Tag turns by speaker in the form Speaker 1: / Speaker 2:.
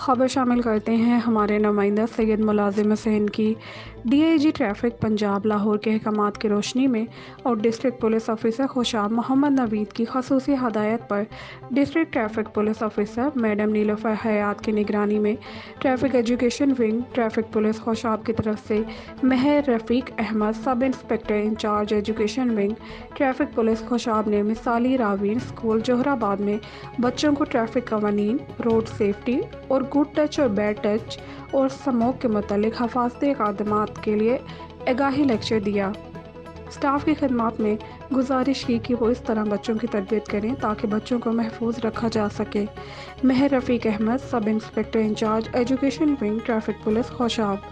Speaker 1: खबर शामिल करते हैं हमारे नुमाइंदा सैयद मुलाजिम हुसैन की। डीआईजी ट्रैफिक पंजाब लाहौर के अहकामात की रोशनी में और district police officer Khushab Mohammad Naveed की खसूसी हदायत पर district traffic police officer madam Nilofar Hayat की निगरानी में traffic education wing traffic police Khushab की तरफ से Mehar Rafiq Ahmad sub inspector incharge education wing traffic police Khushab ने मिसाली रावीन स्कूल जोहराबाद में बच्चों को ट्रैफिक कवानीन, रोड सेफ्टी और गुड टच और बैड टच और स्मोक के मतलब हफाजती इक़दामात के लिए आगाही लेक्चर दिया। स्टाफ की खिदमत में गुजारिश की कि वो इस तरह बच्चों की तरबियत करें ताकि बच्चों को महफूज रखा जा सके। महर Rafiq Ahmad sub inspector incharge education wing traffic police Khushab.